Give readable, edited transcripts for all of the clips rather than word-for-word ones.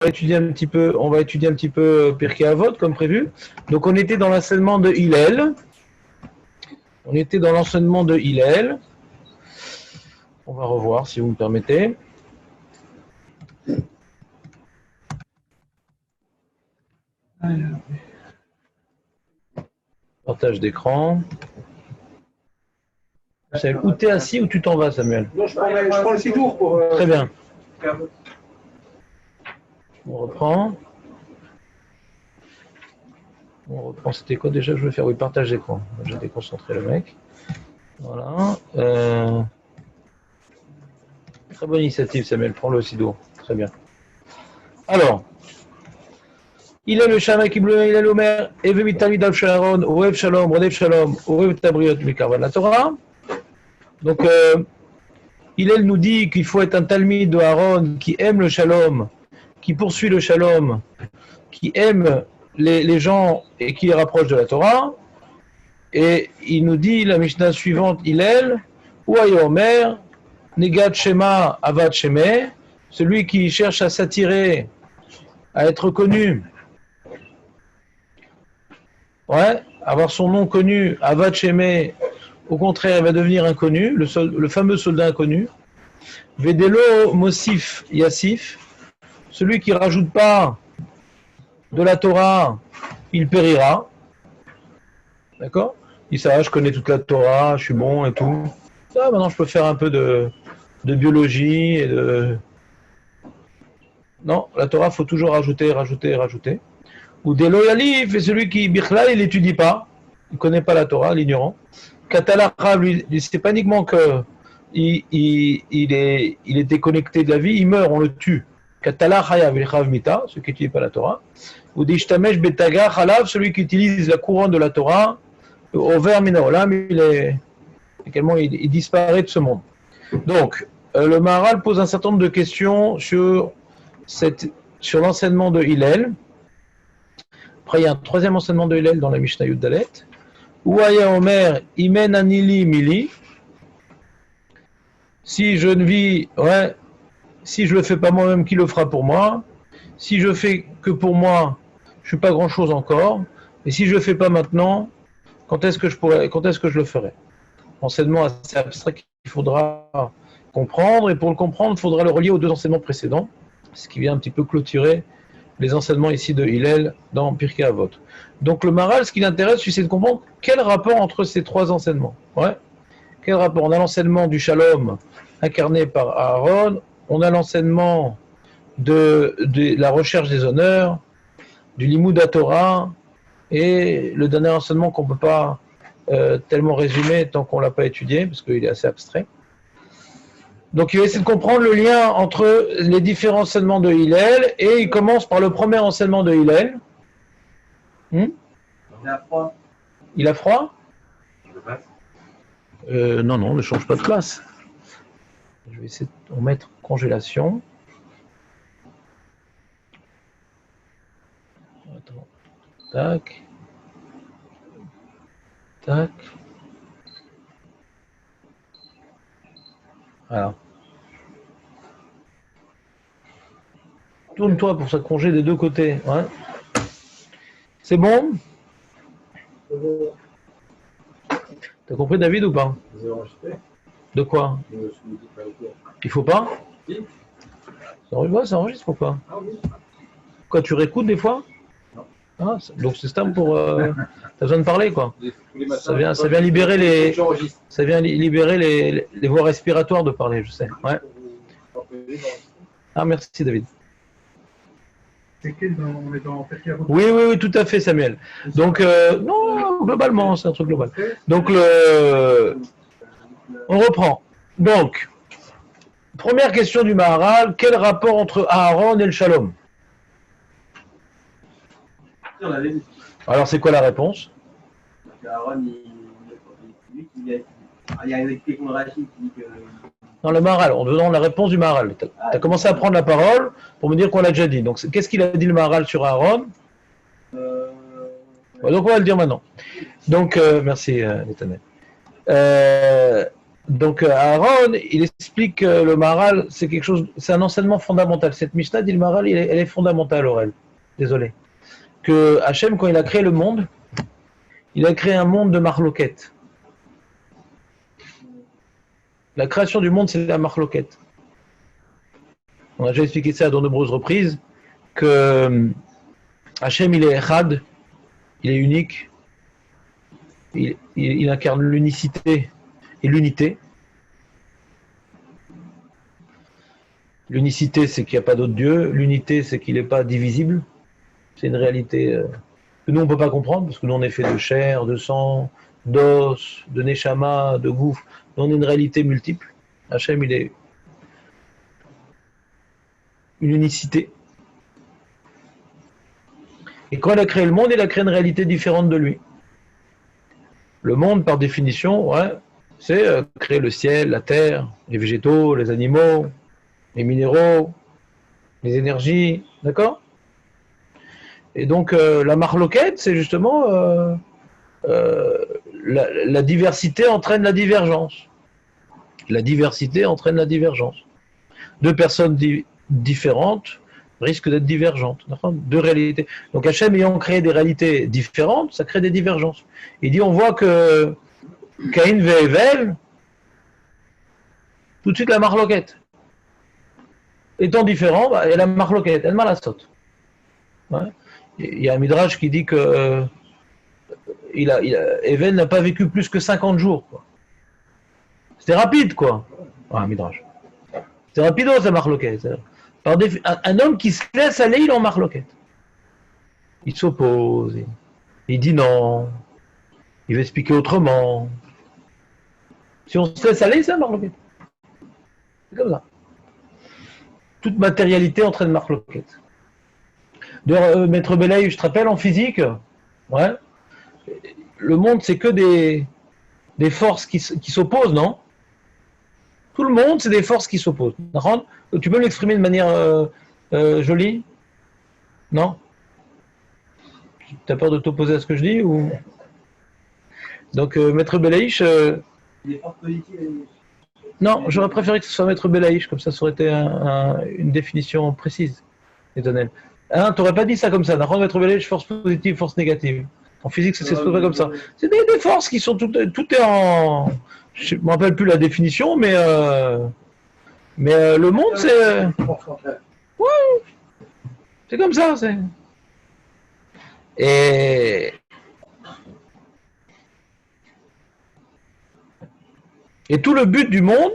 on va étudier un petit peu Pirkei Avot comme prévu. Donc on était dans l'enseignement de Hillel. On va revoir si vous me permettez. Partage d'écran. Où tu es assis ou tu t'en vas, Samuel? Non, je prends le séjour pour... Très bien. On reprend. C'était quoi déjà? Je vais faire, oui, partage d'écran. J'ai déconcentré le mec. Voilà. Très bonne initiative, Samuel. Prends-le aussi d'eau. Très bien. Alors, il est le Shama qui bleu, il est l'Omer, Eve Mitalmid al Sharon, Oev Shalom, Rodef Shalom, Oev Tabriot Mikarvan la Torah. Donc, Hillel nous dit qu'il faut être un Talmid de Aaron qui aime le Shalom, qui poursuit le Shalom, qui aime les gens et qui les rapproche de la Torah. Et il nous dit, la Mishnah suivante, Hillel, ou Omer, Negat Shema Avad Sheme, celui qui cherche à s'attirer, à être connu, ouais, avoir son nom connu, Avad Sheme, au contraire, il va devenir inconnu, le fameux soldat inconnu. Vedelo Mosif Yassif, celui qui ne rajoute pas de la Torah, il périra. D'accord? Il dit ça, je connais toute la Torah, je suis bon et tout. Ça, maintenant je peux faire un peu de biologie et de... Non, la Torah, il faut toujours rajouter. Ou des loyalifs, et celui qui, Bichla, il n'étudie pas, il ne connaît pas la Torah, l'ignorant. Katalacha, lui, c'est pas uniquement que il est déconnecté de la vie, il meurt, on le tue. Katalacha Vilchav Mita, ceux qui n'étudient pas la Torah. Ou des Ishtamesh Betaga Chalav, celui qui utilise la couronne de la Torah, Over Minaolam, il disparaît de ce monde. Donc, le Maharal pose un certain nombre de questions sur l'enseignement de Hillel. Après, il y a un troisième enseignement de Hillel dans la Mishnah Yud Dalet. Ouaya Omer, Imen Anili Mili. Si je ne vis, si je le fais pas moi-même, qui le fera pour moi? Si je fais que pour moi, je suis pas grand-chose encore. Et si je le fais pas maintenant, quand est-ce que je le ferai? Enseignement assez abstrait qu'il faudra comprendre. Et pour le comprendre, il faudra le relier aux deux enseignements précédents, ce qui vient un petit peu clôturer les enseignements ici de Hillel dans Pirkei Avot. Donc le Maharal, ce qui l'intéresse, c'est de comprendre quel rapport entre ces trois enseignements. Quel rapport? On a l'enseignement du Shalom incarné par Aaron, on a l'enseignement de la recherche des honneurs, du Limud Torah, et le dernier enseignement qu'on ne peut pas tellement résumer tant qu'on ne l'a pas étudié, parce qu'il est assez abstrait. Donc il va essayer de comprendre le lien entre les différents enseignements de Hillel, et il commence par le premier enseignement de Hillel. Il a froid. Il a froid? Non, ne change pas de place. Je vais essayer de mettre congélation. Attends. Tac. Tac. Voilà. Tourne-toi pour ça congé des deux côtés. Ouais. C'est bon? T'as compris, David, ou pas? De quoi? Il faut pas? Ça enregistre ou pas? Quoi, tu réécoutes des fois? Ah, donc c'est ça pour... T'as besoin de parler, quoi. Ça vient libérer les voies respiratoires de parler, je sais. Ouais. Ah, merci, David. Oui, tout à fait, Samuel. Donc, non, globalement, c'est un truc global. Donc, on reprend. Donc, première question du Maharal, quel rapport entre Aaron et le Shalom? Alors, c'est quoi la réponse? Aaron, il y a une Rachid qui dit que... Dans le Maharal, on demande la réponse du Maharal. Tu as commencé à prendre la parole pour me dire qu'on l'a déjà dit. Donc, qu'est-ce qu'il a dit le Maharal sur Aaron? Donc, on va le dire maintenant. Donc, merci, Netanel. Donc Aaron, il explique que le Maharal, c'est quelque chose, c'est un enseignement fondamental. Cette Mishnah, dit le Maharal, elle est fondamentale, Aurel. Désolé. Que Hachem, quand il a créé le monde, il a créé un monde de marloquettes. La création du monde, c'est la marloquette. On a déjà expliqué ça à de nombreuses reprises, que Hachem, il est Echad, il est unique, il incarne l'unicité et l'unité. L'unicité, c'est qu'il n'y a pas d'autre Dieu. L'unité, c'est qu'il n'est pas divisible. C'est une réalité que nous, on ne peut pas comprendre, parce que nous, on est fait de chair, de sang, d'os, de neshama, de gouffre. Nous, on est une réalité multiple. Hachem, il est une unicité. Et quand il a créé le monde, il a créé une réalité différente de lui. Le monde, par définition, ouais, c'est créer le ciel, la terre, les végétaux, les animaux, les minéraux, les énergies, d'accord? Et donc, la marloquette, c'est justement la diversité entraîne la divergence. La diversité entraîne la divergence. Deux personnes différentes risquent d'être divergentes. Deux réalités. Donc Hachem ayant créé des réalités différentes, ça crée des divergences. Il dit, on voit que Caïn et Hevel, tout de suite la marloquette. Étant différent, bah, il y a la marloquette, elle m'a la saute. Ouais. Il y a un midrash qui dit que Hevel n'a pas vécu plus que 50 jours. Quoi. C'était rapide, quoi. Ouais, un midrash. C'est rapido, ça marloquette. Un homme qui se laisse aller, il en marloquette. Il s'oppose, il dit non, il veut expliquer autrement. Si on se laisse aller, c'est un marloquette. C'est comme ça. Toute matérialité entraîne marloquette. D'ailleurs, Maître Belaï, je te rappelle, en physique, ouais, le monde, c'est que des forces qui s'opposent, non? Tout le monde, c'est des forces qui s'opposent. Tu peux l'exprimer de manière jolie? Non? Tu as peur de t'opposer à ce que je dis ou... Donc, Maître Belaïch... Non, j'aurais préféré que ce soit Maître Belaïch, comme ça aurait été une définition précise, étonnelle. Hein, tu n'aurais pas dit ça comme ça. Maître Belaïch, force positive, force négative. En physique, ça s'exprime comme ça. C'est des forces qui sont tout est en... Je ne me rappelle plus la définition, mais le monde, c'est... Ouais, c'est comme ça. Et tout le but du monde,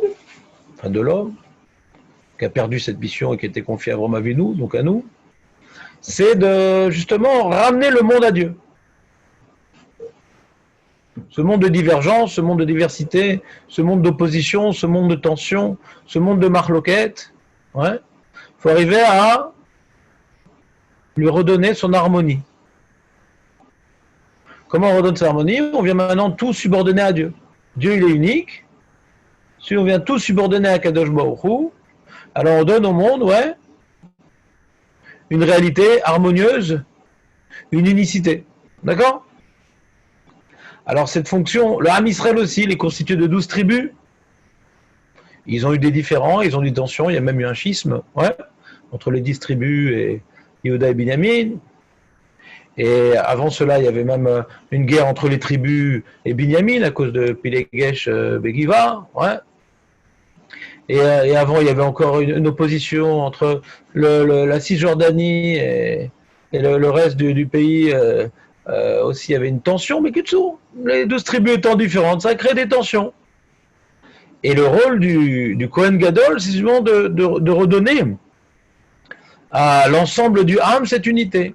enfin de l'homme, qui a perdu cette mission et qui était confié à Abraham Avinu, donc à nous, c'est de justement ramener le monde à Dieu. Ce monde de divergence, ce monde de diversité, ce monde d'opposition, ce monde de tension, ce monde de marloquette, ouais, faut arriver à lui redonner son harmonie. Comment on redonne son harmonie? On vient maintenant tout subordonner à Dieu. Dieu, il est unique. Si on vient tout subordonner à Kadosh Baruch Hu, alors on donne au monde, ouais, une réalité harmonieuse, une unicité. D'accord? Alors cette fonction, le Ham Israël aussi, il est constitué de 12 tribus. Ils ont eu des différends, ils ont eu des tensions, il y a même eu un schisme, ouais, entre les 10 tribus et Yehuda et Binyamin. Et avant cela, il y avait même une guerre entre les tribus et Binyamin à cause de Pilegesh Begiva, ouais. Et avant, il y avait encore une opposition entre la Cisjordanie et le reste du pays. Aussi, il y avait une tension, mais Kitsou, les 12 tribus étant différentes, ça crée des tensions. Et le rôle du Kohen Gadol, c'est justement de redonner à l'ensemble du Ham cette unité.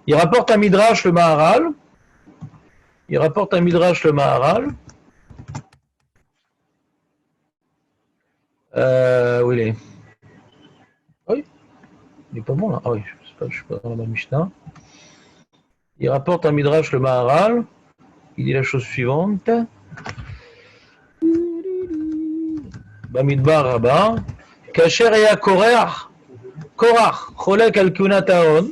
Il rapporte un Midrash le Maharal. Où il est? Oui, il n'est pas bon là. Ah oui, je ne suis pas dans la Mishnah. Il rapporte un Midrash le Maharal. Il dit la chose suivante. Bamidbar Rabba. Kacher et Korach, Cholek al Kunat Aaron.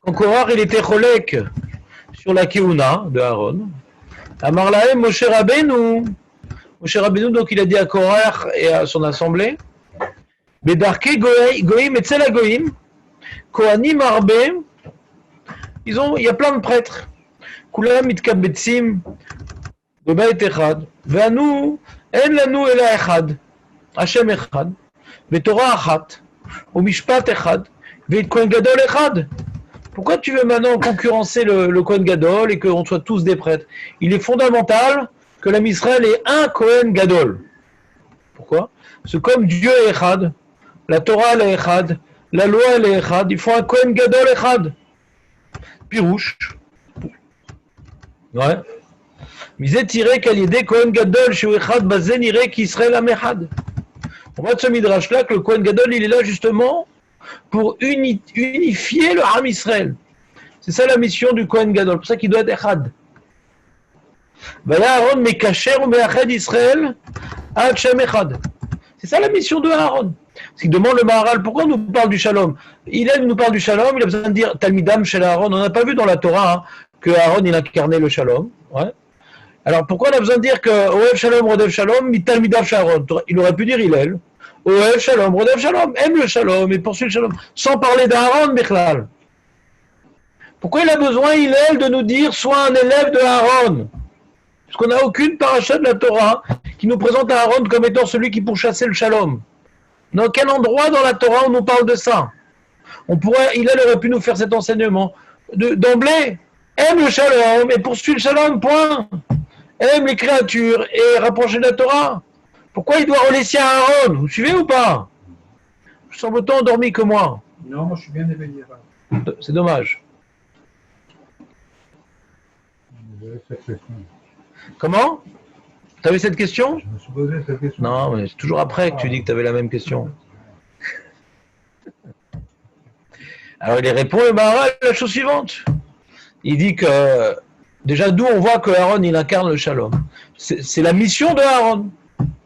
Quand Korach il était Cholek sur la Keuna de Aaron. Amar lahem Moshe Rabbeinu. Moshe Rabbeinu, donc il a dit à Korach et à son assemblée, Bedarke Goïm et Tzela Goïm, Kohanim Arbe, il y a plein de prêtres. Kulam Mitkabetsim, Bebait Echad, Ve'anu, En Lanu Ela Echad, Hashem Echad, Ve'Torah Achat, Umishpat Echad, Ve'it Kohen Gadol Echad. Pourquoi tu veux maintenant concurrencer le Kohen Gadol et qu'on soit tous des prêtres? Il est fondamental que l'âme Israël ait un Kohen Gadol. Pourquoi? Parce que comme Dieu est Echad, la Torah elle est Echad, la loi elle est Echad, il faut un Kohen Gadol Echad. Pirouche. Ouais. Misé tiré qu'à l'idée Kohen Gadol chez Echad, Bazen iré qu'Israël am Echad. On voit de ce midrash là que le Kohen Gadol il est là justement pour unifier le Ham Israël. C'est ça la mission du Kohen Gadol, c'est pour ça qu'il doit être Echad. Aaron mekacher ou meachad Israël ad Shem Echad. C'est ça la mission de Aaron. S'il demande le Maharal, pourquoi on nous parle du Shalom? Il nous parle du Shalom, il a besoin de dire Talmidam chez Aaron. On n'a pas vu dans la Torah hein, que Aaron il incarnait le Shalom. Ouais. Alors pourquoi on a besoin de dire que Oev Shalom, Rodev Shalom, Talmidam chez Aaron? Il aurait pu dire Hillel. Oev Shalom, Rodev Shalom, aime le Shalom et poursuit le Shalom, sans parler d'Aaron, Bichlal. Pourquoi il a besoin, Hillel, de nous dire sois un élève de Aaron? Parce qu'on n'a aucune paracha de la Torah qui nous présente Aaron comme étant celui qui pourchassait le Shalom. On n'a aucun endroit dans la Torah où on nous parle de ça. Hillel aurait pu nous faire cet enseignement. D'emblée, aime le Shalom et poursuit le Shalom, point. Aime les créatures et rapprocher de la Torah. Pourquoi il doit relaisser à Aaron? Vous suivez ou pas? Je sens autant endormi que moi. Non, moi je suis bien éveillé. C'est dommage. Comment? Tu avais cette question? Je me suis posé cette question. Non, mais c'est toujours après que tu dis que tu avais la même question. Alors il répond, le Maharal, la chose suivante. Il dit que, déjà d'où on voit que Aaron, il incarne le Shalom. C'est la mission de Aaron.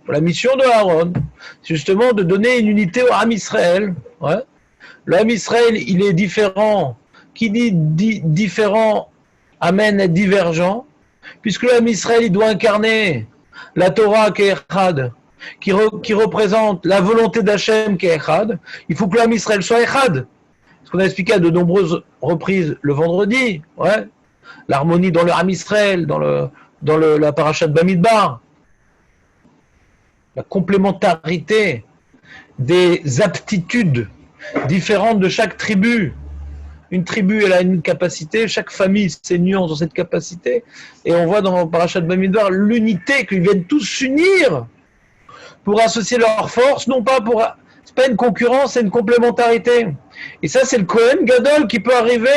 La mission de Aaron, c'est justement de donner une unité au Ham Israël. Ouais. Le Ham Israël, il est différent. Qui dit différent amène divergent. Puisque le Ham Israël, il doit incarner la Torah qui est Echad, qui représente la volonté d'Hachem qui est Echad, il faut que le Ham Israël soit Echad. Ce qu'on a expliqué à de nombreuses reprises le vendredi, ouais. L'harmonie dans le Ham Israël, dans la parasha de Bamidbar, la complémentarité des aptitudes différentes de chaque tribu. Une tribu, elle a une capacité, chaque famille s'est nuance dans cette capacité, et on voit dans le parashat de Bamidbar l'unité, qu'ils viennent tous s'unir pour associer leurs forces, non pas pour... C'est pas une concurrence, c'est une complémentarité. Et ça, c'est le Kohen Gadol qui peut arriver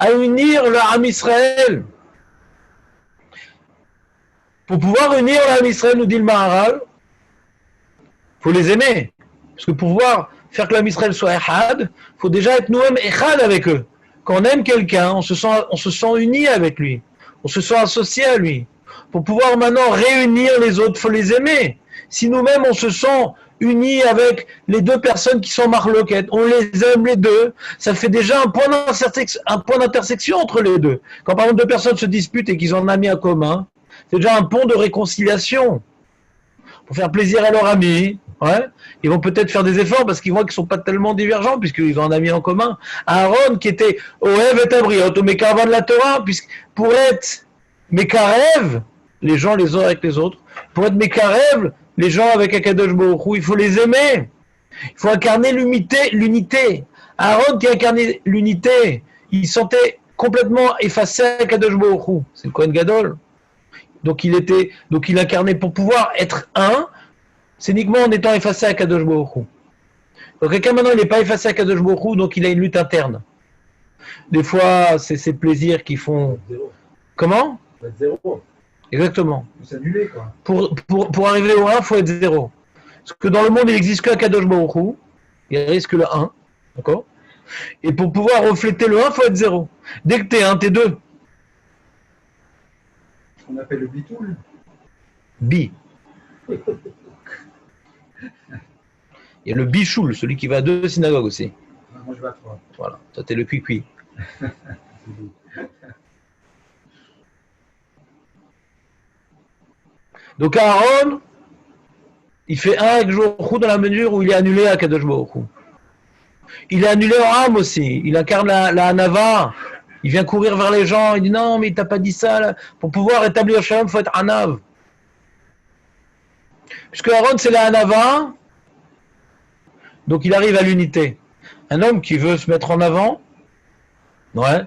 à unir le Ham Israël. Pour pouvoir unir le Ham Israël, nous dit le Maharal, il faut les aimer. Parce que pour pouvoir faire que l'âme Israël soit Echad, il faut déjà être nous-mêmes Echad avec eux. Quand on aime quelqu'un, on se sent uni avec lui. On se sent associé à lui. Pour pouvoir maintenant réunir les autres, il faut les aimer. Si nous-mêmes, on se sent unis avec les deux personnes qui sont marloquettes, on les aime les deux, ça fait déjà un point d'intersection entre les deux. Quand par exemple deux personnes se disputent et qu'ils ont un ami en commun, c'est déjà un pont de réconciliation. Pour faire plaisir à leur ami, ouais. Ils vont peut-être faire des efforts parce qu'ils voient qu'ils ne sont pas tellement divergents puisqu'ils ont un ami en commun. Aaron qui était Oev et Abriot, au Mekavan de la Torah, puisque pour être Mekarev, les gens les uns avec les autres, pour être Mekarev, les gens avec Akadosh Baruch Hu, il faut les aimer. Il faut incarner l'unité. Aaron qui incarnait l'unité, il sentait complètement effacé à Akadosh Baruch Hu. C'est le Kohen Gadol. Donc il incarnait pour pouvoir être un, c'est uniquement en étant effacé à Kadosh Baruch Hu. Donc quelqu'un maintenant il n'est pas effacé à Kadosh Baruch Hu, donc il a une lutte interne. Des fois c'est ses plaisirs qui font... Zéro. Comment? Être zéro. Exactement. Il faut s'annuler quoi. Pour arriver au 1, il faut être 0. Parce que dans le monde il n'existe qu'un Kadosh Baruch Hu, il risque le 1, d'accord? Et pour pouvoir refléter le 1, il faut être 0. Dès que tu es 1, tu es 2. On appelle le bitoul. Bi. Il y a le bichoul, celui qui va à 2 synagogues aussi. Moi je vais à 3. Voilà, ça t'es le cuicui. Donc Aaron, Il fait un avec Baruch Hu dans la mesure où il est annulé à Kadosh Baruch Hu. Il est annulé en âme aussi. Il incarne la Hanava. Il vient courir vers les gens. Il dit non, mais il t'a pas dit ça. Là. Pour pouvoir établir Shalom, il faut être Hanav. Puisque Aaron, c'est la Hanava. Donc il arrive à l'unité. Un homme qui veut se mettre en avant, ouais,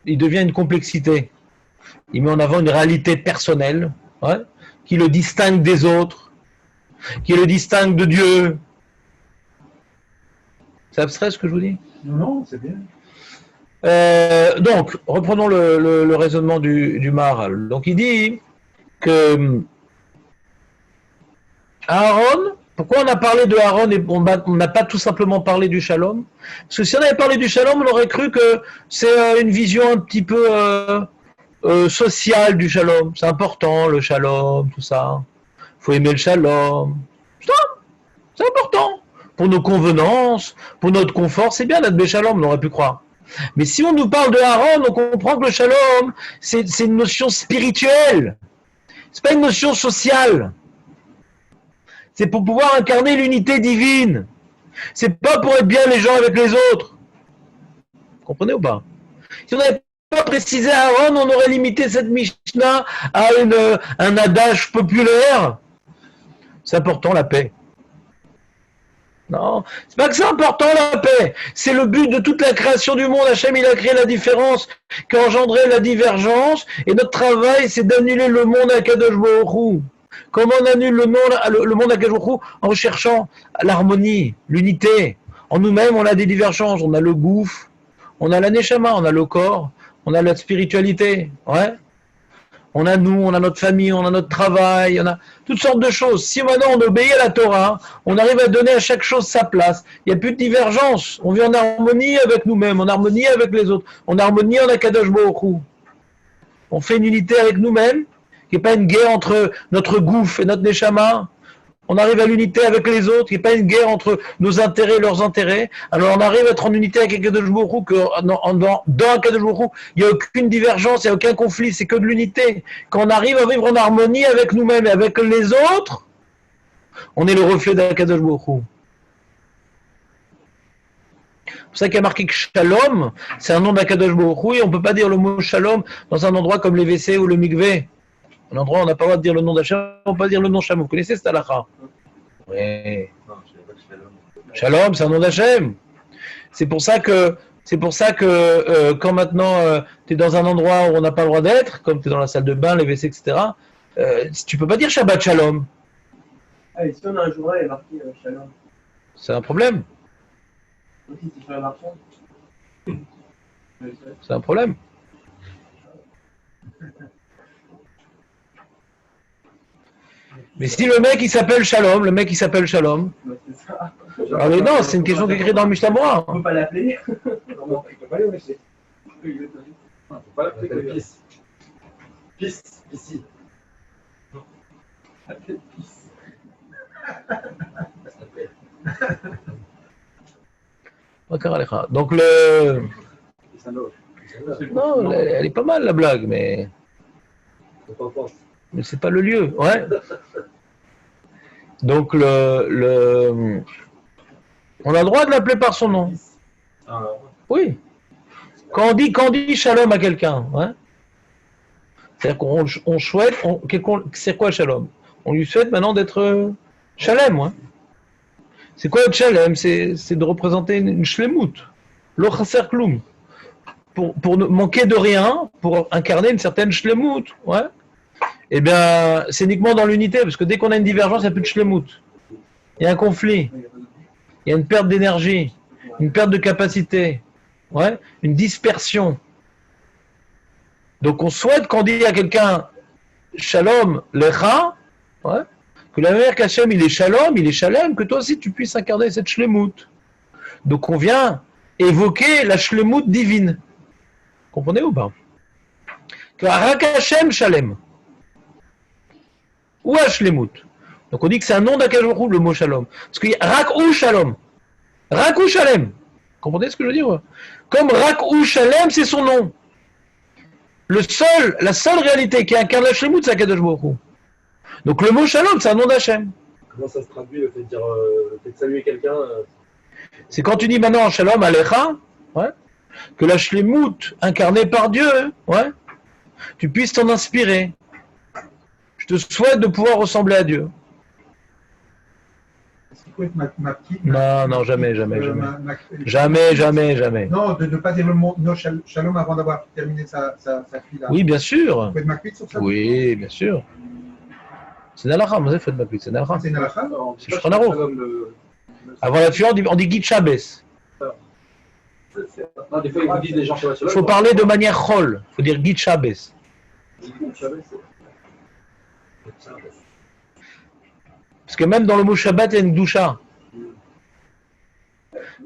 il devient une complexité. Il met en avant une réalité personnelle, ouais, qui le distingue des autres, qui le distingue de Dieu. C'est abstrait ce que je vous dis? Non, c'est bien. Donc, reprenons le raisonnement du Maharal. Donc il dit que Aaron, pourquoi on a parlé de Aaron et on n'a pas tout simplement parlé du Shalom? Parce que si on avait parlé du Shalom, on aurait cru que c'est une vision un petit peu sociale du Shalom. C'est important le Shalom, tout ça. Il faut aimer le Shalom. C'est important. Pour nos convenances, pour notre confort, c'est bien d'être Shalom, on aurait pu croire. Mais si on nous parle de Aaron, on comprend que le Shalom, c'est une notion spirituelle. C'est pas une notion sociale. C'est pour pouvoir incarner l'unité divine. C'est pas pour être bien les gens avec les autres. Vous comprenez ou pas? Si on n'avait pas précisé Aaron, on aurait limité cette Mishnah à un adage populaire. C'est important la paix. Non, c'est pas que c'est important la paix. C'est le but de toute la création du monde. Hachem, il a créé la différence qui a engendré la divergence. Et notre travail, c'est d'annuler le monde à Kadosh Baruch Hu. Comment on annule le monde à Kadosh Baruch Hu? En recherchant l'harmonie, l'unité. En nous-mêmes, on a des divergences. On a le gouffre, on a la neshama, on a le corps, on a la spiritualité. Ouais. On a nous, on a notre famille, on a notre travail, on a toutes sortes de choses. Si maintenant on obéit à la Torah, on arrive à donner à chaque chose sa place. Il n'y a plus de divergence. On vit en harmonie avec nous-mêmes, en harmonie avec les autres, en harmonie en Akadosh Baruch Hu. On fait une unité avec nous-mêmes, qui n'est pas une guerre entre notre gouffre et notre neshama. On arrive à l'unité avec les autres, qui n'est pas une guerre entre nos intérêts et leurs intérêts. Alors on arrive à être en unité avec Akadosh Baruch Hu, que dans Akadosh Baruch Hu, il n'y a aucune divergence, il n'y a aucun conflit, c'est que de l'unité. Quand on arrive à vivre en harmonie avec nous-mêmes et avec les autres, on est le reflet d'Akadosh Baruch Hu. C'est pour ça qu'il y a marqué que Shalom, c'est un nom d'Akadosh Baruch Hu, et on ne peut pas dire le mot Shalom dans un endroit comme les WC ou le Mikvé. Un endroit où on n'a pas le droit de dire le nom d'Hachem, on ne peut pas dire le nom Shalom. Vous connaissez cette halakha? Oui. Shalom, c'est un nom d'Hachem. C'est pour ça que quand maintenant tu es dans un endroit où on n'a pas le droit d'être, comme tu es dans la salle de bain, les WC, etc., tu ne peux pas dire Shabbat Shalom. Ah, et si on a un journal et marqué Shalom, C'est un problème. aussi c'est sur la marchande. C'est un problème. Mais si le mec il s'appelle Shalom, Ouais, c'est ça. ah mais non, c'est une question qui est écrite dans le Mishnah Torah. On peut pas l'appeler. Non, il ne peut pas aller au WC. Il ne peut pas l'appeler que pisse. Pisse, ici. Donc non, elle est pas mal la blague, mais c'est pas le lieu, ouais. Donc on a le droit de l'appeler par son nom. Oui. Quand on dit shalom à quelqu'un, ouais. C'est-à-dire qu'on souhaite, c'est quoi shalom? On lui souhaite maintenant d'être shalem, ouais. C'est quoi être shalem? C'est de représenter une shlemut, lo chaser klum. Pour ne manquer de rien, pour incarner une certaine shlemut, ouais. Eh bien, c'est uniquement dans l'unité, parce que dès qu'on a une divergence, il n'y a plus de shlemut. Il y a un conflit, il y a une perte d'énergie, une perte de capacité, ouais, une dispersion. Donc on souhaite qu'on dise à quelqu'un Shalom Lecha, ouais, que la manière qu'Hachem il est Shalom, que toi aussi tu puisses incarner cette shlemut. Donc on vient évoquer la shlemut divine. Comprenez ou pas? Que Rak Hachem Shalem. Ou Hashlemut. Donc on dit que c'est un nom d'Akadosh Baruch Hu, le mot Shalom. Parce qu'il y a Rak ou Shalom. Rak ou Shalem. Comprenez ce que je veux dire? Comme Rak ou Shalem, c'est son nom. La seule réalité qui incarne la Shlemut, c'est Akadosh Baruch Hu. Donc le mot shalom, c'est un nom d'Hachem. Comment ça se traduit, le fait de dire, le fait de saluer quelqu'un C'est quand tu dis maintenant shalom alecha, ouais, que la shlemut incarnée par Dieu, ouais, tu puisses t'en inspirer. Je te souhaite de pouvoir ressembler à Dieu. Est-ce qu'il faut être ma petite Non, jamais. Jamais. Jamais. Non, de ne pas dire le mot no shalom avant d'avoir terminé sa fille. Oui, bien sûr. Il faut être makpid sur ça. Oui, bien sûr. C'est Nalacha, mais c'est Makpid, c'est Nalacha. C'est une halakha. C'est Shulchan Aruch. Avant la fille, on dit Git Shabbos. Non, des fois, ils vous disent les gens Il faut parler de manière chol. Il faut dire Git Shabbos. Parce que même dans le mot Shabbat, il y a une doucha.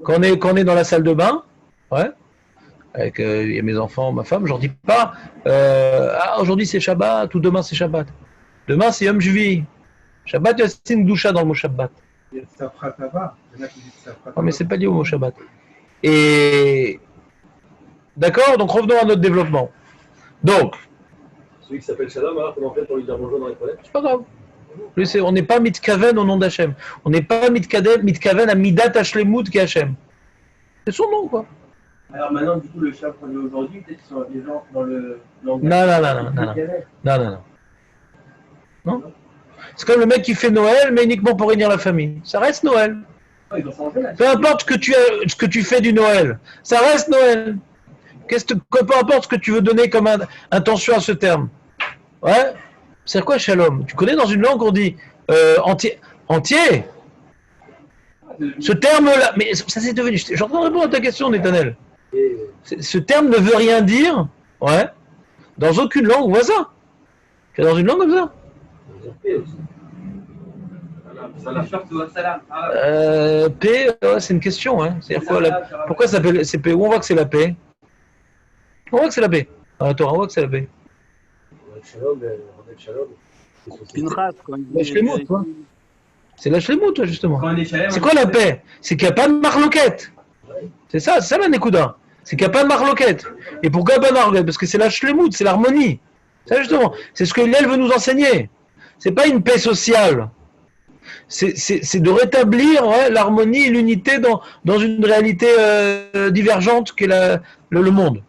Quand on est dans la salle de bain, ouais, avec il y a mes enfants, ma femme, je leur dis pas aujourd'hui c'est Shabbat ou demain c'est Shabbat. Demain c'est Yom Shvi. Shabbat, il y a une doucha dans le mot Shabbat. Il y a Safratava. Il y en a qui disent Safratava. Non, mais c'est pas lié au mot Shabbat. Et d'accord, donc revenons à notre développement. Donc, celui qui s'appelle Shalom, alors comment on fait pour lui dire bonjour dans les toilettes? c'est pas grave. On n'est pas mitkaven au nom d'Hachem. On n'est pas mitkaven à midat hashlemut qui est Hachem. C'est son nom, quoi. Alors maintenant, du coup, le chat qu'on a aujourd'hui, peut-être que ce sont des gens dans le langage. Non. C'est comme le mec qui fait Noël, mais uniquement pour réunir la famille. Ça reste Noël. Ah, ils ont changé là. Peu importe ce que tu fais du Noël, ça reste Noël. Peu importe ce que tu veux donner comme intention à ce terme. Ouais. C'est quoi shalom? Tu connais dans une langue on dit entier. Ce terme-là, mais ça c'est devenu. Je suis en train de répondre à ta question, Netanel. Ce terme ne veut rien dire, ouais, dans aucune langue voisine. C'est dans une langue comme ça. Paix, c'est une question, hein. C'est-à-dire quoi, pourquoi ça s'appelle c'est paix? Où on voit que c'est la paix? On voit que c'est la paix. Attends, on voit que c'est la paix. La shlemut, toi. C'est la shlemut, toi, justement. C'est quoi la paix? C'est qu'il n'y a pas de marloquette. C'est ça la nekuda. C'est qu'il n'y a pas de marloquette. Et pourquoi pas de marloquette? Parce que c'est la shlemut, c'est l'harmonie. Ça, justement, c'est ce que Hillel veut nous enseigner. C'est pas une paix sociale. C'est de rétablir l'harmonie et l'unité dans une réalité divergente qu'est le monde.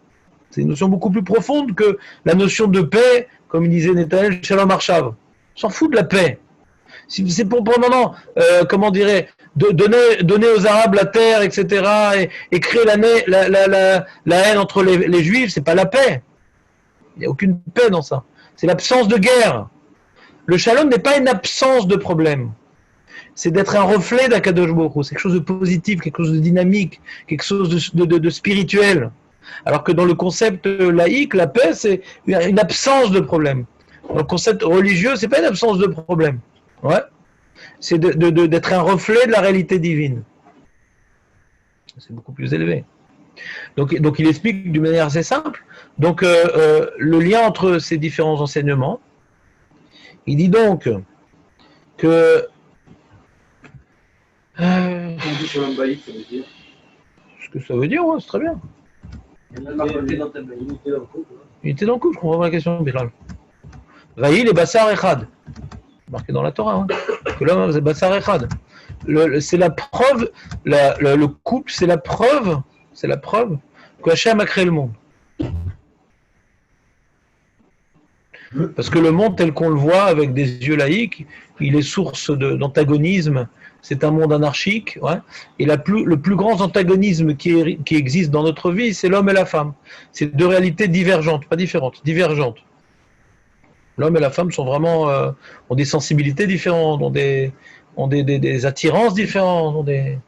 C'est une notion beaucoup plus profonde que la notion de paix, comme il disait Netanel, Shalom Arshav. On s'en fout de la paix. C'est pour maintenant, comment dirait, donner aux Arabes la terre, etc., et créer la haine entre les Juifs, c'est pas la paix. Il n'y a aucune paix dans ça. C'est l'absence de guerre. Le Shalom n'est pas une absence de problème. C'est d'être un reflet d'Akadosh Baruch Hu. C'est quelque chose de positif, quelque chose de dynamique, quelque chose de spirituel. Alors que dans le concept laïque, la paix, c'est une absence de problème. Dans le concept religieux, c'est pas une absence de problème. Ouais. C'est d'être un reflet de la réalité divine. C'est beaucoup plus élevé. Donc il explique d'une manière assez simple. Donc le lien entre ces différents enseignements. Il dit donc que ce que ça veut dire, ouais, c'est très bien. Il était dans le couple, je comprends pas la question, Bilal. Vaï les Bassar Echad. Marqué dans la Torah, hein, que l'homme c'est Bassar Echad. C'est la preuve, le couple, c'est la preuve que Hachem a créé le monde. Parce que le monde tel qu'on le voit avec des yeux laïques, il est source d'antagonisme. C'est un monde anarchique, ouais. Et le plus grand antagonisme qui existe dans notre vie, c'est l'homme et la femme. C'est deux réalités divergentes, pas différentes, divergentes. L'homme et la femme sont vraiment ont des sensibilités différentes, ont des attirances différentes, ont des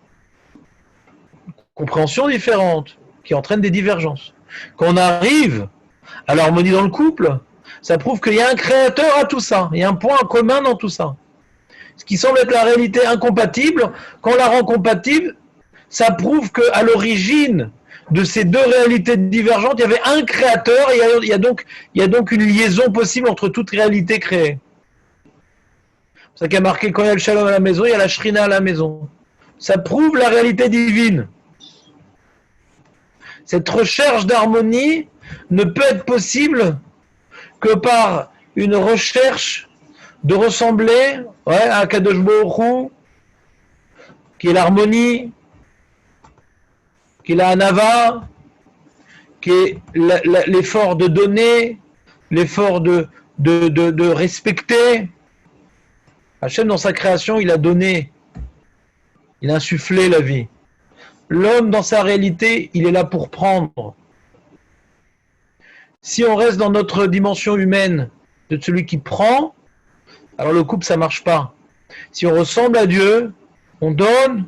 compréhensions différentes, qui entraînent des divergences. Quand on arrive à l'harmonie dans le couple, ça prouve qu'il y a un créateur à tout ça, il y a un point commun dans tout ça. Ce qui semble être la réalité incompatible, quand on la rend compatible, ça prouve qu'à l'origine de ces deux réalités divergentes, il y avait un créateur et il y a donc une liaison possible entre toute réalité créée. C'est ça qui a marqué quand il y a le shalom à la maison, il y a la shrina à la maison. Ça prouve la réalité divine. Cette recherche d'harmonie ne peut être possible que par une recherche de ressembler à Kadosh Baruch Hu, qui est l'harmonie, qui est la Hanava, qui est l'effort de donner, l'effort de respecter. Hachem, dans sa création, il a donné, il a insufflé la vie. L'homme, dans sa réalité, il est là pour prendre. Si on reste dans notre dimension humaine de celui qui prend, alors le couple, ça ne marche pas. Si on ressemble à Dieu, on donne.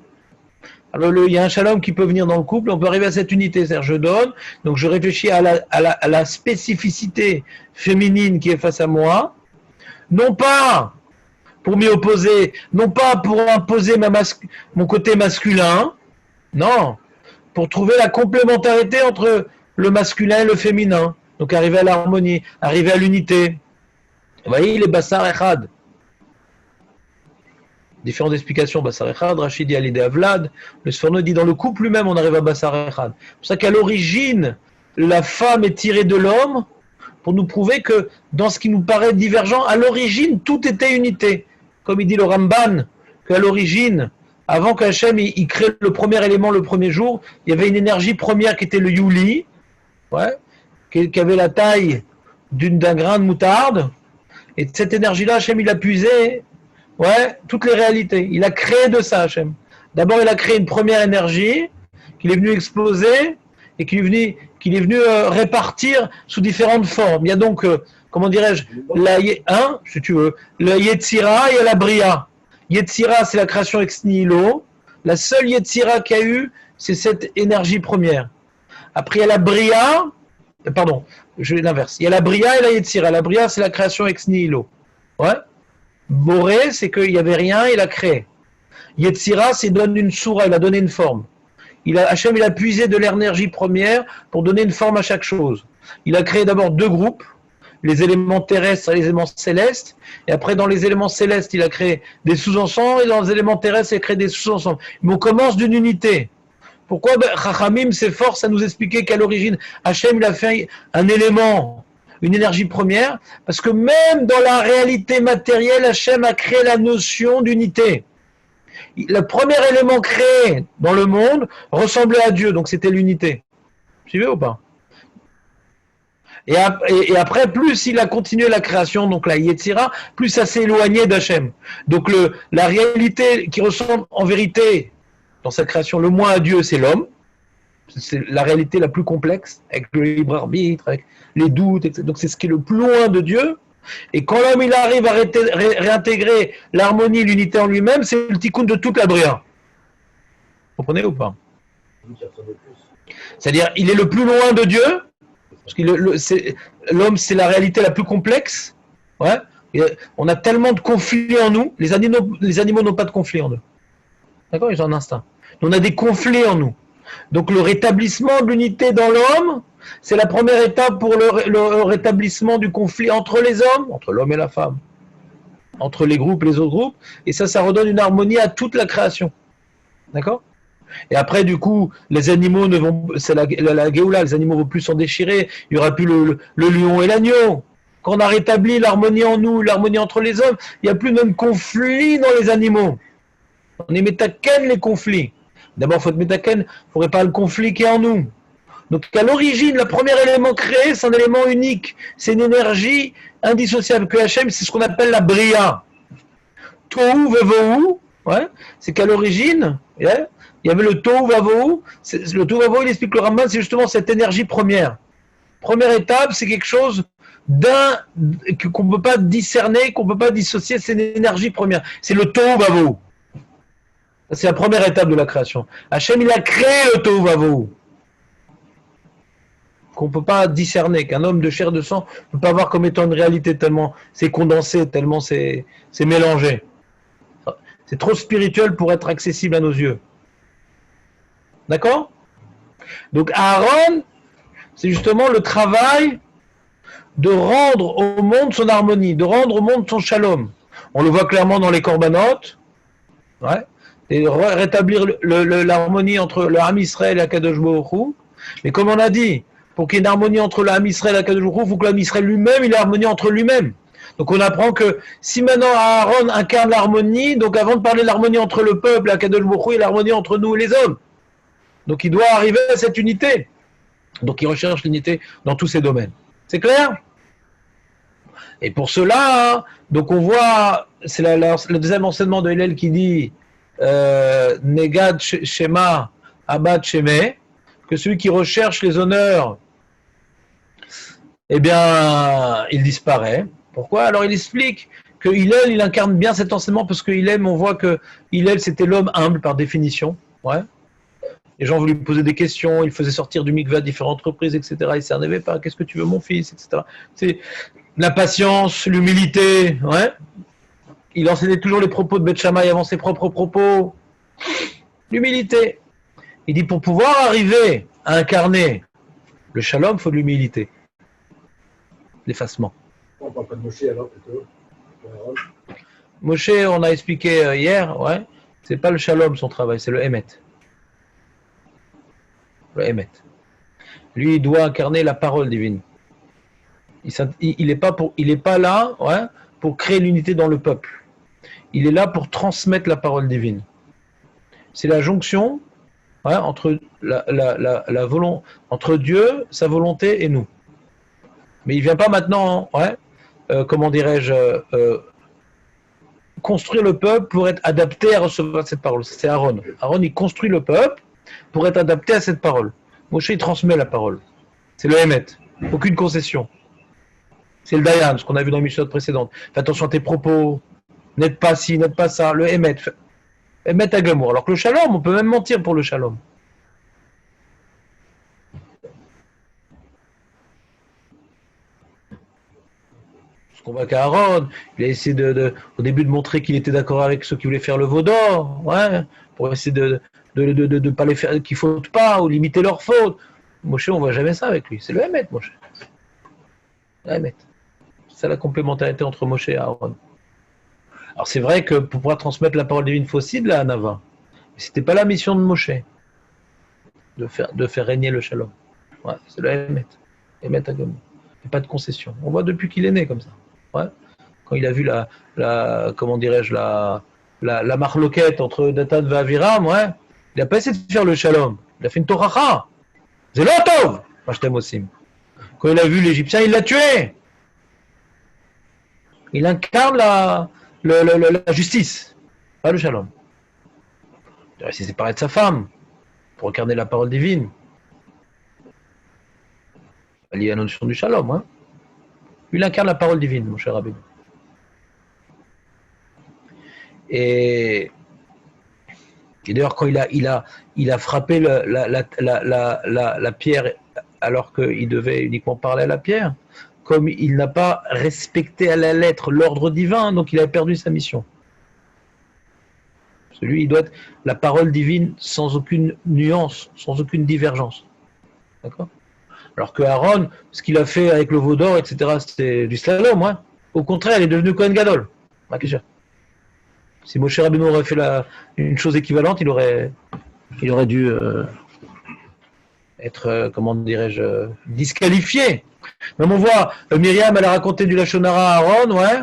Alors il y a un shalom qui peut venir dans le couple, on peut arriver à cette unité, c'est-à-dire je donne, donc je réfléchis à la spécificité féminine qui est face à moi, non pas pour m'y opposer, non pas pour imposer mon côté masculin, non, pour trouver la complémentarité entre le masculin et le féminin, donc arriver à l'harmonie, arriver à l'unité. Vous voyez, les Bassar Echad. Différentes explications, Bassar Echad, Rachid dit Alidé Avlad, le Sforno dit dans le couple lui-même on arrive à Bassar Echad. C'est pour ça qu'à l'origine, la femme est tirée de l'homme pour nous prouver que dans ce qui nous paraît divergent, à l'origine tout était unité. Comme il dit le Ramban, qu'à l'origine, avant qu'Hachem il crée le premier élément le premier jour, il y avait une énergie première qui était le Yuli, qui avait la taille d'un grain de moutarde, et cette énergie-là, Hachem il a puisé toutes les réalités. Il a créé de ça, Hachem. D'abord, il a créé une première énergie qu'il est venu exploser et qu'il est venu répartir sous différentes formes. Il y a donc, comment dirais-je, si tu veux, le Yetzira et la Bria. Yetzira, c'est la création ex nihilo. La seule Yetzira qu'il y a eu, c'est cette énergie première. Après, il y a la Bria, pardon, je vais l'inverse. Il y a la Bria et la Yetzira. La Bria, c'est la création ex nihilo. Boré, c'est qu'il n'y avait rien, il a créé. Yetzira, c'est donne une soura, il a donné une forme. Hachem, il a puisé de l'énergie première pour donner une forme à chaque chose. Il a créé d'abord deux groupes, les éléments terrestres et les éléments célestes. Et après, dans les éléments célestes, il a créé des sous-ensembles, et dans les éléments terrestres, il a créé des sous-ensembles. Mais on commence d'une unité. Pourquoi Chachamim s'efforce à nous expliquer qu'à l'origine, Hachem, il a fait un élément, une énergie première, parce que même dans la réalité matérielle, Hachem a créé la notion d'unité. Le premier élément créé dans le monde ressemblait à Dieu, donc c'était l'unité. Vous suivez ou pas? Et après, plus il a continué la création, donc la Yetzira, plus ça s'est éloigné d'Hachem. Donc la réalité qui ressemble en vérité dans sa création le moins à Dieu, c'est l'homme. C'est la réalité la plus complexe, avec le libre arbitre, avec les doutes, etc. Donc c'est ce qui est le plus loin de Dieu. Et quand l'homme il arrive à réintégrer l'harmonie, l'unité en lui-même, c'est le tikkun de toute la bria. Vous comprenez ou pas? C'est-à-dire, il est le plus loin de Dieu, parce que l'homme c'est la réalité la plus complexe. On a tellement de conflits en nous, les animaux n'ont pas de conflits en eux. D'accord? Ils ont un instinct. On a des conflits en nous. Donc le rétablissement de l'unité dans l'homme, c'est la première étape pour le rétablissement du conflit entre les hommes, entre l'homme et la femme, entre les groupes et les autres groupes, et ça redonne une harmonie à toute la création. D'accord? Et après, du coup, les animaux c'est la Géoula, les animaux ne vont plus s'en déchirer, il n'y aura plus le lion et l'agneau. Quand on a rétabli l'harmonie en nous, l'harmonie entre les hommes, il n'y a plus même conflit dans les animaux. On est métaken les conflits. D'abord, il faut être métaken, il ne faudrait pas le conflit qui est en nous. Donc, à l'origine, le premier élément créé, c'est un élément unique. C'est une énergie indissociable que Hachem, c'est ce qu'on appelle la Bria. Tohu Vavohu, c'est qu'à l'origine, il y avait le Tohu Vavohu. Le Tohu Vavohu, il explique le Ramban, c'est justement cette énergie première. Première étape, c'est quelque chose qu'on ne peut pas discerner, qu'on ne peut pas dissocier, c'est une énergie première. C'est le Tohu Vavohu. C'est la première étape de la création. Hachem, il a créé le Tohu Vavohu. Qu'on ne peut pas discerner, qu'un homme de chair et de sang ne peut pas voir comme étant une réalité tellement c'est condensé, tellement c'est mélangé. C'est trop spirituel pour être accessible à nos yeux. D'accord? Donc Aaron, c'est justement le travail de rendre au monde son harmonie, de rendre au monde son shalom. On le voit clairement dans les corbanotes, et rétablir l'harmonie entre le Ham Israël et Akadosh Baruch Hu. Mais comme on a dit, pour qu'il y ait une harmonie entre le Ham Israël et Akadosh Baruch Hu, il faut que le Ham Israël lui-même, il ait harmonie entre lui-même. Donc on apprend que si maintenant Aaron incarne l'harmonie, donc avant de parler de l'harmonie entre le peuple, Akadosh Baruch Hu, et l'harmonie entre nous et les hommes. Donc il doit arriver à cette unité. Donc il recherche l'unité dans tous ces domaines. C'est clair? Et pour cela, donc on voit, c'est le deuxième enseignement de Hillel qui dit Negad Shema Abad Sheme, que celui qui recherche les honneurs, eh bien, il disparaît. Pourquoi? Alors il explique que Hillel, il incarne bien cet enseignement parce que Hillel, on voit que Hillel, c'était l'homme humble par définition. Ouais. Les gens voulaient lui poser des questions, il faisait sortir du mikveh à différentes reprises, etc. Il s'énervait pas, qu'est-ce que tu veux mon fils, etc. C'est la patience, l'humilité, ouais. Il enseignait toujours les propos de Beth Shammai avant ses propres propos. L'humilité. Il dit pour pouvoir arriver à incarner le shalom, il faut de l'humilité. L'effacement. On ne parle pas de Moshe alors plutôt. Moshe, on a expliqué hier, ouais, c'est pas le shalom son travail, c'est le émet. Le émet. Lui, il doit incarner la parole divine. Il n'est pas là, ouais, pour créer l'unité dans le peuple. Il est là pour transmettre la parole divine. C'est la jonction, ouais, entre entre Dieu, sa volonté et nous. Mais il vient pas maintenant, ouais, comment dirais-je, construire le peuple pour être adapté à recevoir cette parole. C'est Aaron. Aaron, il construit le peuple pour être adapté à cette parole. Moshe, il transmet la parole. C'est le Hémet. Aucune concession. C'est le Dayan, ce qu'on a vu dans les missions précédentes. Fais attention à tes propos. N'aide pas ci, n'aide pas ça. Le Hémet. Hémet à Gamour. Alors que le Shalom, on peut même mentir pour le Shalom. Parce qu'on voit qu'Aaron, il a essayé au début de montrer qu'il était d'accord avec ceux qui voulaient faire le veau d'or, ouais, pour essayer de pas les faire, qu'ils ne fautent pas ou limiter leurs fautes. Moshe, on ne voit jamais ça avec lui. C'est le Hémet, Moshe. Le Hémet. C'est ça la complémentarité entre Moshe et Aaron. Alors c'est vrai que pour pouvoir transmettre la parole divine, il faut aussi de la Hanava. Mais ce n'était pas la mission de Moshe de faire régner le Shalom. Ouais, c'est le Hémet. Hémet à Gomer. Il n'y a pas de concession. On voit depuis qu'il est né comme ça. Ouais. Quand il a vu comment dirais-je, la marloquette entre Datan et Aviram, ouais, il n'a pas essayé de faire le Shalom. Il a fait une Toracha. C'est l'Otov. Moi, je t'aime aussi. Quand il a vu l'Égyptien, il l'a tué. Il incarne la justice, pas le Shalom. Il s'est séparé de sa femme pour incarner la parole divine. Il y a la notion du Shalom. Hein. Il incarne la parole divine, mon cher Rabbi. Et d'ailleurs, quand il a frappé la pierre alors qu'il devait uniquement parler à la pierre, comme il n'a pas respecté à la lettre l'ordre divin, donc il a perdu sa mission. Celui, il doit être la parole divine sans aucune nuance, sans aucune divergence. D'accord ? Alors que Aaron, ce qu'il a fait avec le veau d'or, etc., c'était du slalom. Hein. Au contraire, il est devenu Kohen Gadol. Si Moshe Rabbeinu aurait fait une chose équivalente, il aurait dû être, comment dirais-je, disqualifié. Même on voit, Myriam, elle a raconté du Lachon Hara à Aaron, ouais.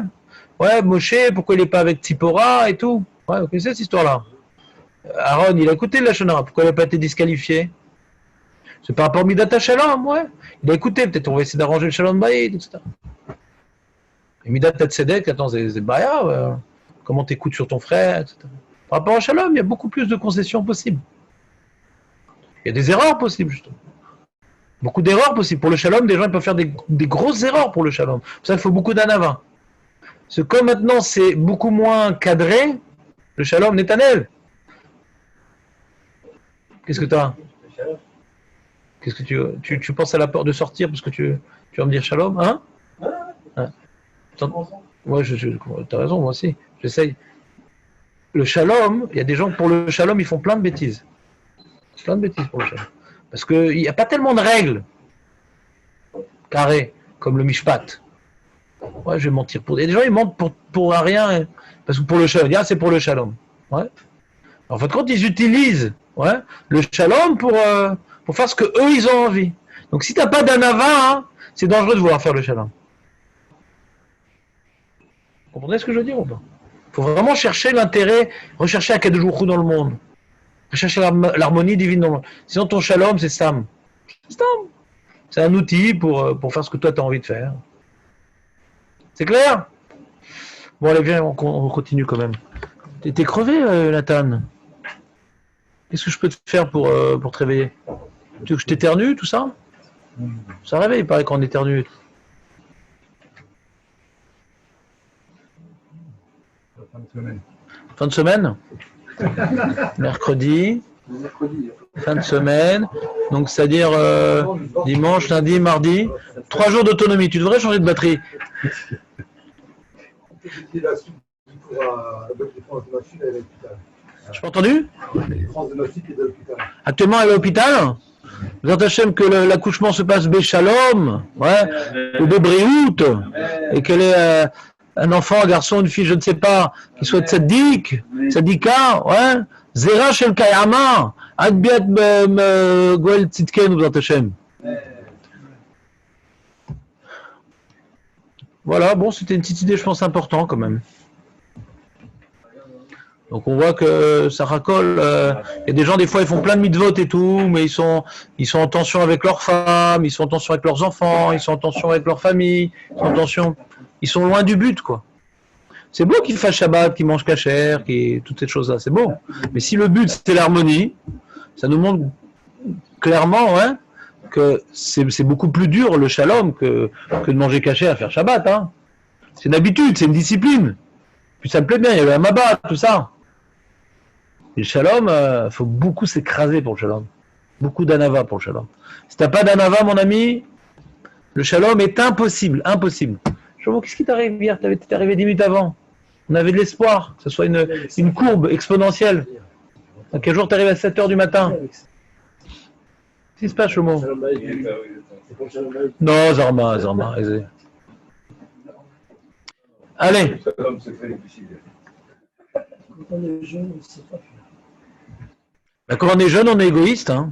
Ouais, Moshe, pourquoi il n'est pas avec Tzipora et tout. Ouais, vous connaissez cette histoire-là. Aaron, il a écouté le Lachon Hara, pourquoi il n'a pas été disqualifié? C'est par rapport à Midat Shalom, ouais. Il a écouté, peut-être on va essayer d'arranger le Shalom Bayit, etc. Et Midat Tzedek, attends, c'est Baya, ouais. Comment t'écoutes sur ton frère, etc. Par rapport à Shalom, il y a beaucoup plus de concessions possibles. Il y a des erreurs possibles, justement. Beaucoup d'erreurs possibles. Pour le Shalom, des gens ils peuvent faire des grosses erreurs pour le Shalom. Pour ça, il faut beaucoup d'anava. Parce que comme maintenant, c'est beaucoup moins cadré, le Shalom, Netanel. Qu'est-ce que tu as? Qu'est-ce que tu penses à la porte de sortir parce que tu vas me dire Shalom, hein? Moi, t'as raison, moi aussi. J'essaye. Le Shalom, il y a des gens pour le Shalom, ils font plein de bêtises. Plein de bêtises pour le Shalom. Parce qu'il n'y a pas tellement de règles carrées, comme le Mishpat. Ouais, je vais mentir. Il y a des gens, ils mentent pour rien. Parce que pour le Shalom, c'est pour le Shalom. Ouais. En fin de compte, ils utilisent le Shalom pour faire ce qu'eux, ils ont envie. Donc si tu n'as pas d'anava, hein, c'est dangereux de vouloir faire le Shalom. comprenez ce que je veux dire ou pas? Il faut vraiment chercher l'intérêt, rechercher Akadosh Baruch Hu dans le monde. Rechercher l'harmonie divine dans le monde. Sinon, ton shalom, c'est Stam. Stam. C'est un outil pour faire ce que toi, tu as envie de faire. C'est clair? Bon, allez, viens, on continue quand même. T'es crevé, Nathan? Qu'est-ce que je peux te faire pour te réveiller? Tu veux que je t'éternue, tout ça? Ça réveille, il paraît qu'on éternue. Fin de semaine? Mercredi. Fin de semaine. Donc, c'est-à-dire dimanche, lundi, mardi. 3 jours d'autonomie. Tu devrais changer de batterie. Je pas entendu? Actuellement, elle est à l'hôpital. Vous Hachem que l'accouchement se passe Béchalom, ouais, ou Bébriout, et qu'elle est un enfant, un garçon, une fille, je ne sais pas, qui soit tzaddik, tzaddika, ouais, Zera Shel Kayama, Adbiat Goel Tzidken, vous Hachem. Voilà, bon, c'était une petite idée, je pense, importante quand même. Donc on voit que ça racole. Il y a des gens, des fois, ils font plein de mitzvot et tout, mais ils sont en tension avec leurs femmes, ils sont en tension avec leurs enfants, ils sont en tension avec leur famille, ils sont loin du but, quoi. C'est beau qu'ils fassent Shabbat, qu'ils mangent kasher, toutes ces choses-là, c'est beau. Mais si le but c'est l'harmonie, ça nous montre clairement, ouais, que c'est beaucoup plus dur le shalom que de manger kasher à faire Shabbat. Hein. C'est une habitude, c'est une discipline. Puis ça me plaît bien, il y a le Hamabat, tout ça. Et le shalom, faut beaucoup s'écraser pour le shalom. Beaucoup d'anava pour le shalom. Si t'as pas d'anava, mon ami, le shalom est impossible, impossible. Je vois, qu'est-ce qui t'arrive hier? T'es arrivé 10 minutes avant. On avait de l'espoir, que ce soit une courbe exponentielle. Donc, quel jour t'arrives à 7h du matin? Qu'est-ce qui se passe, Chomo? Non, Zarma, aisé. Allez. Quand on est jeune, on est égoïste, hein.